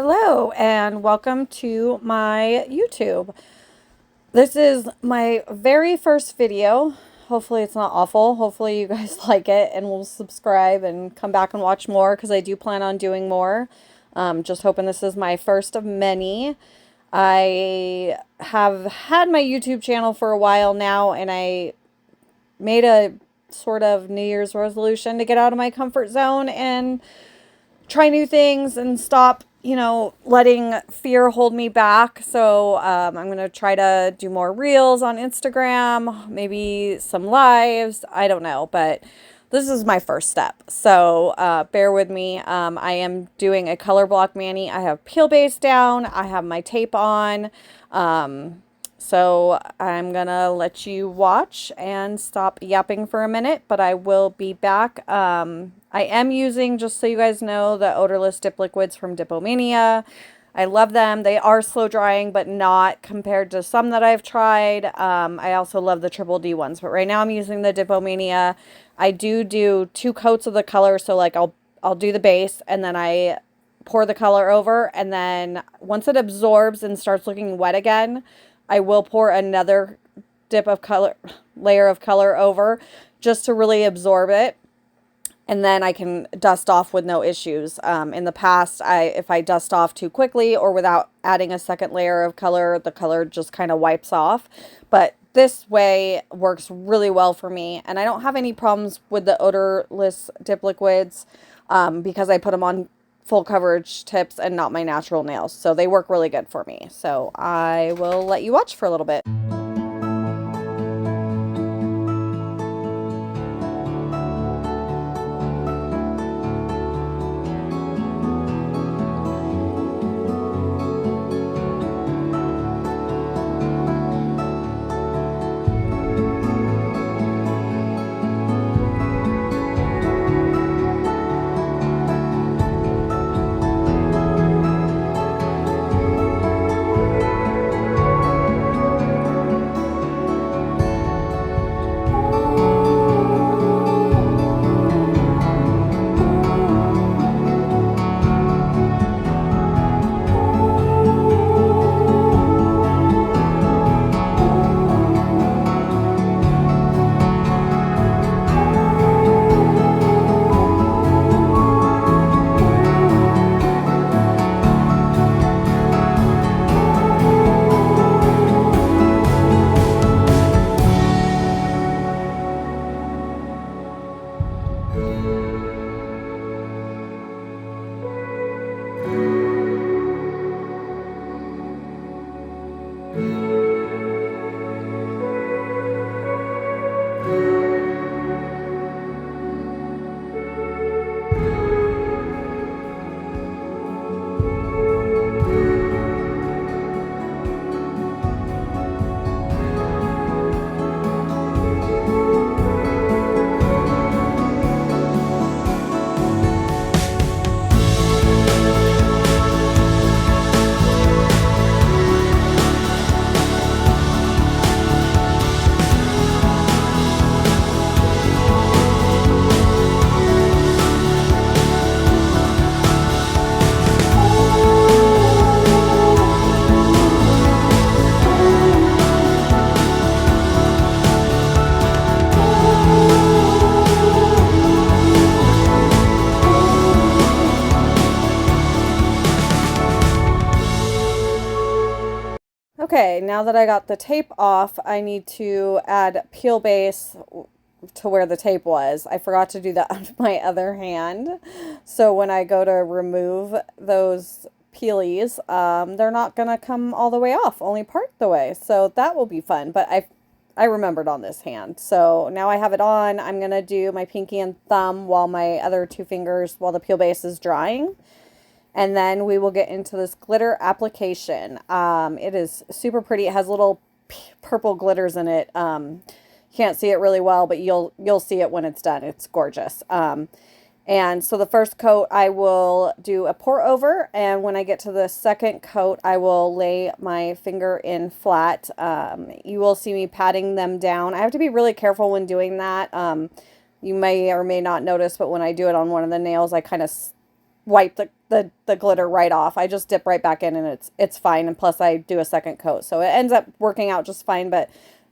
Hello and welcome to my YouTube. This is my very first video. Hopefully it's not awful. Hopefully you guys like it and will subscribe and come back and watch more because I do plan on doing more. Just hoping this is my first of many. I have had my YouTube channel for a while now, and I made a sort of New Year's resolution to get out of my comfort zone and try new things and stop, letting fear hold me back. So I'm going to try to do more reels on Instagram, maybe some lives. I don't know, but this is my first step. So bear with me. I am doing a color block mani. I have peel base down. I have my tape on. So I'm going to let you watch and stop yapping for a minute, but I will be back. I am using, just so you guys know, the odorless dip liquids from Dipomania. I love them. They are slow drying, but not compared to some that I've tried. I also love the Triple D ones, but right now I'm using the Dipomania. I do 2 coats of the color, so like I'll do the base and then I pour the color over, and then once it absorbs and starts looking wet again, I will pour another layer of color over just to really absorb it. And then I can dust off with no issues. In the past, if I dust off too quickly or without adding a second layer of color, the color just kind of wipes off. But this way works really well for me. And I don't have any problems with the odorless dip liquids because I put them on full coverage tips and not my natural nails. So they work really good for me. So I will let you watch for a little bit. Okay, now that I got the tape off, I need to add peel base to where the tape was. I forgot to do that on my other hand. So when I go to remove those peelies, they're not going to come all the way off, only part the way. So that will be fun, but I remembered on this hand. So now I have it on. I'm going to do my pinky and thumb while my other 2 fingers, while the peel base is drying. And then we will get into this glitter application. It is super pretty. It has little purple glitters in it. Can't see it really well, but you'll see it when it's done. It's gorgeous. And so the first coat I will do a pour over, and when I get to the second coat, I will lay my finger in flat. You will see me patting them down. I have to be really careful when doing that. You may or may not notice, but when I do it on one of the nails, I kind of wipe the glitter right off. I just dip right back in and it's fine. And plus I do a second coat. So it ends up working out just fine. But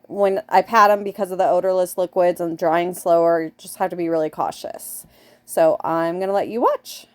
when I pat them because of the odorless liquids and drying slower, you just have to be really cautious. So I'm going to let you watch.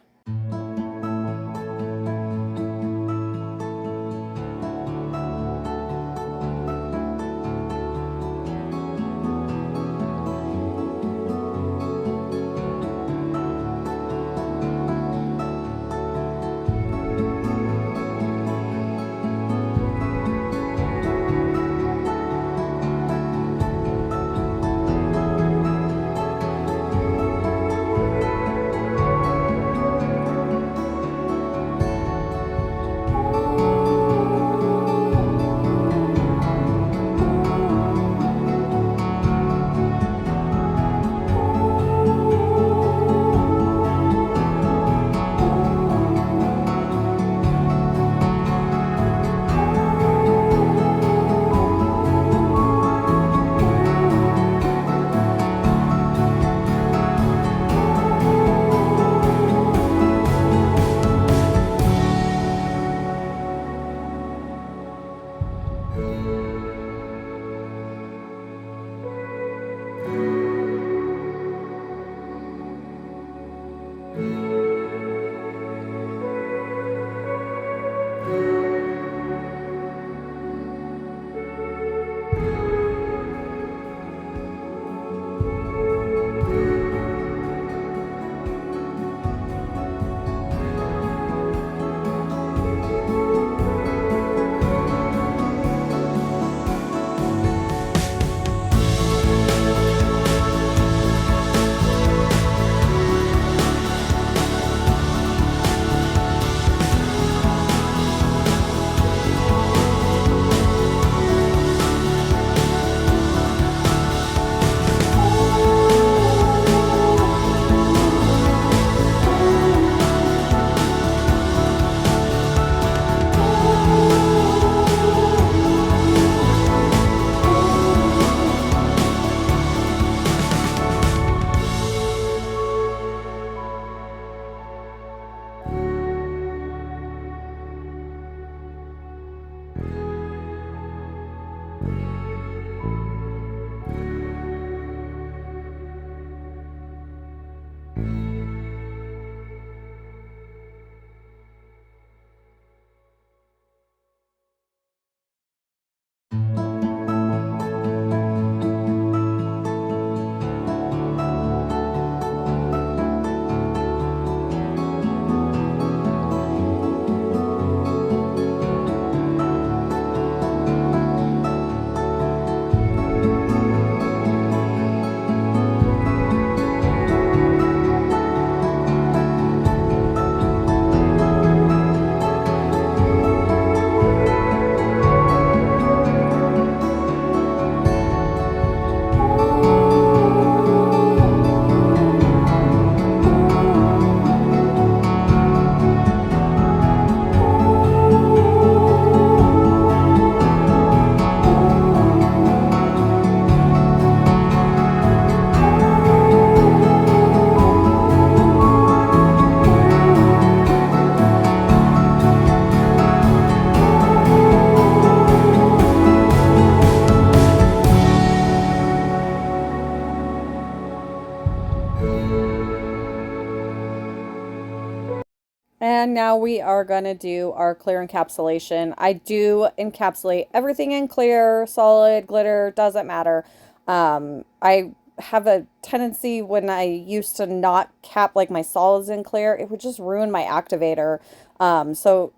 And now we are going to do our clear encapsulation. I do encapsulate everything in clear, solid, glitter, doesn't matter. I have a tendency when I used to not cap like my solids in clear, it would just ruin my activator. So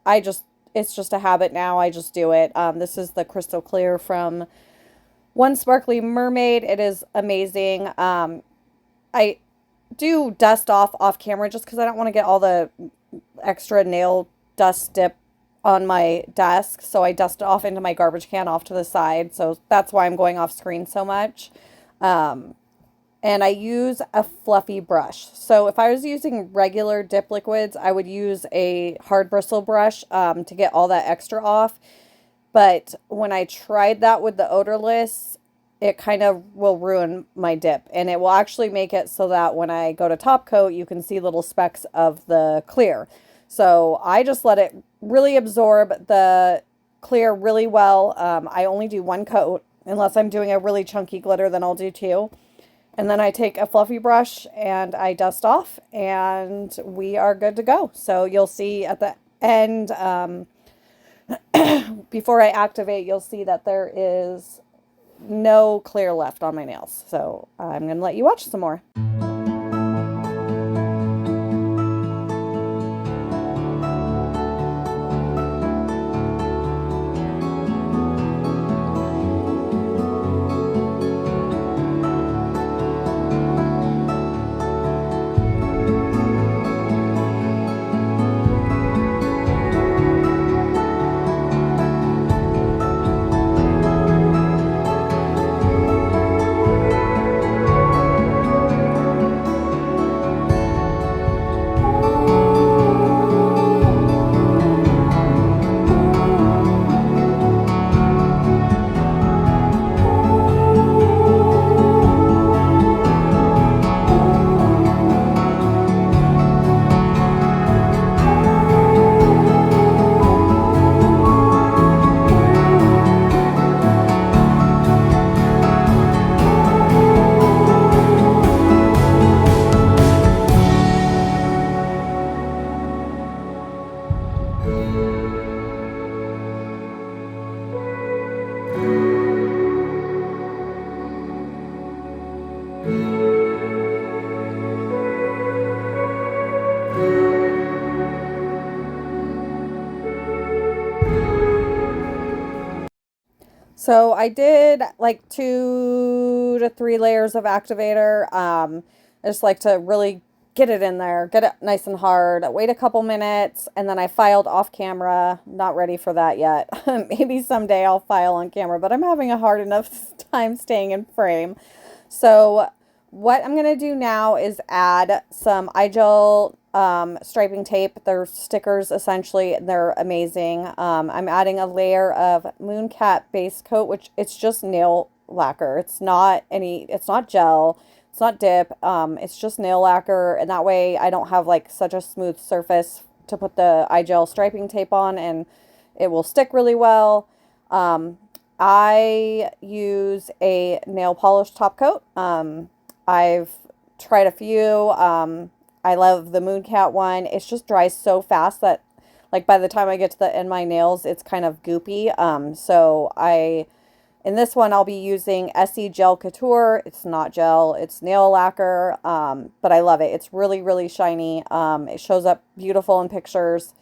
it's just a habit now. I just do it. This is the crystal clear from One Sparkly Mermaid. It is amazing. I do dust off camera just because I don't want to get all the extra nail dust dip on my desk. So I dust it off into my garbage can off to the side. So that's why I'm going off screen so much. Um, and I use a fluffy brush. So if I was using regular dip liquids, I would use a hard bristle brush to get all that extra off. But when I tried that with the odorless, it kind of will ruin my dip. And it will actually make it so that when I go to top coat, you can see little specks of the clear. So I just let it really absorb the clear really well. I only do one coat unless I'm doing a really chunky glitter, then I'll do two. And then I take a fluffy brush and I dust off and we are good to go. So you'll see at the end, before I activate, you'll see that there is no clear left on my nails. So I'm going to let you watch some more. So I did like 2 to 3 layers of activator. I just like to really get it in there, get it nice and hard, wait a couple minutes, and then I filed off camera. Not ready for that yet. Maybe someday I'll file on camera, but I'm having a hard enough time staying in frame. So what I'm going to do now is add some eye gel striping tape. They're stickers essentially. They're amazing. I'm adding a layer of Mooncat base coat, which it's just nail lacquer. It's not gel. It's not dip. It's just nail lacquer. And that way I don't have like such a smooth surface to put the eye gel striping tape on, and it will stick really well. I use a nail polish top coat. I've tried a few. I love the Mooncat one. It just dries so fast that like by the time I get to the end of my nails, it's kind of goopy. In this one, I'll be using SE Gel Couture. It's not gel, it's nail lacquer. But I love it. It's really, really shiny. It shows up beautiful in pictures.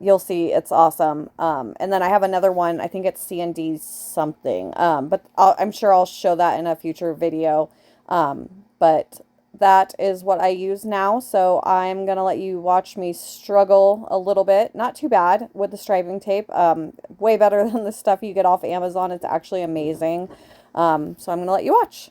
You'll see, it's awesome. And then I have another one. I think it's C&D something. But I'm sure I'll show that in a future video. But that is what I use now. So I'm going to let you watch me struggle a little bit. Not too bad with the striping tape. Way better than the stuff you get off Amazon. It's actually amazing. So I'm going to let you watch.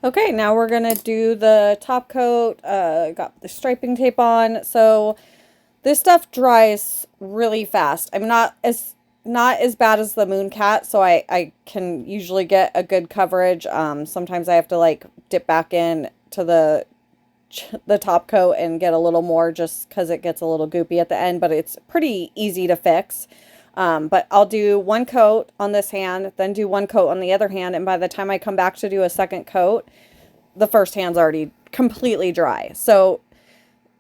Okay, now we're gonna do the top coat. Got the striping tape on. So this stuff dries really fast. I'm not as bad as the Mooncat, so I can usually get a good coverage. Sometimes I have to like dip back in to the top coat and get a little more just because it gets a little goopy at the end, but it's pretty easy to fix. But I'll do one coat on this hand, then do one coat on the other hand, and by the time I come back to do a second coat, the first hand's already completely dry. So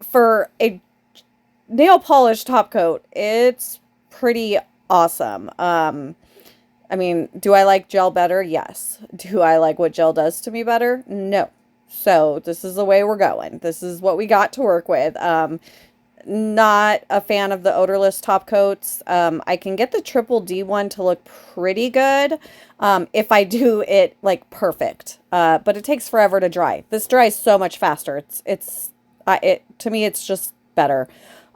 for a nail polish top coat, it's pretty awesome. I mean, do I like gel better? Yes. Do I like what gel does to me better? No. So this is the way we're going. This is what we got to work with. Not a fan of the odorless top coats. I can get the triple D one to look pretty good if I do it like perfect. But it takes forever to dry. This dries so much faster. It to me it's just better.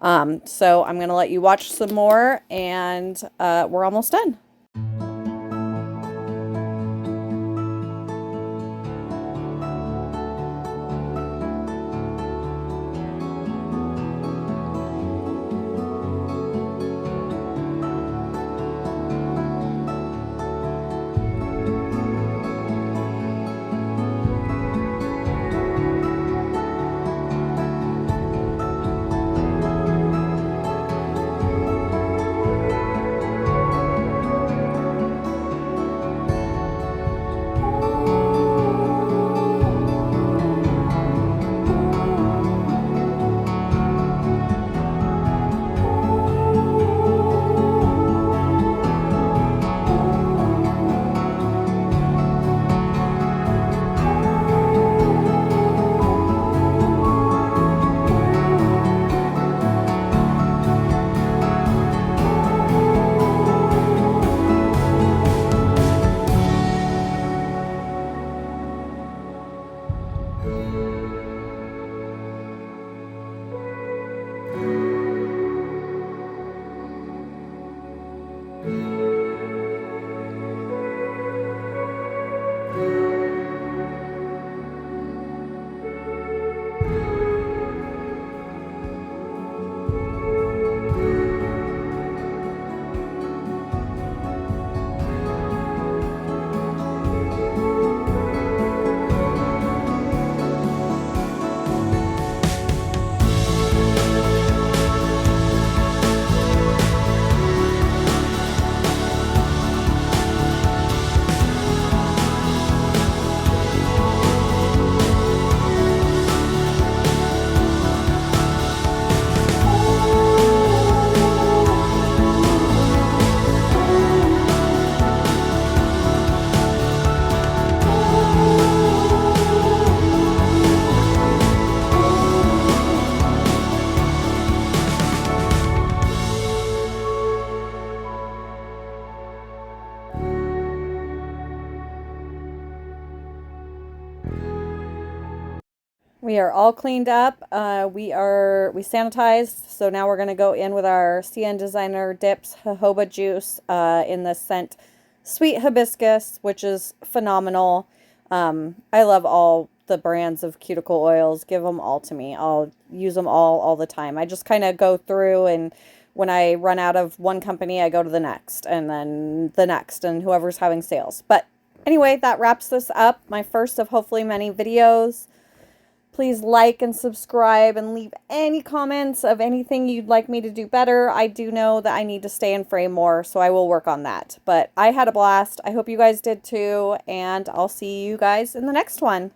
So I'm gonna let you watch some more, and we're almost done. We are all cleaned up. We sanitized, so now we're gonna go in with our CN Designer Dips jojoba juice in the scent Sweet Hibiscus, which is phenomenal. I love all the brands of cuticle oils. Give them all to me. I'll use them all the time. I just kind of go through, and when I run out of one company, I go to the next, and then the next, and whoever's having sales. But anyway, that wraps this up. My first of hopefully many videos. Please like and subscribe and leave any comments of anything you'd like me to do better. I do know that I need to stay in frame more, so I will work on that. But I had a blast. I hope you guys did too, and I'll see you guys in the next one.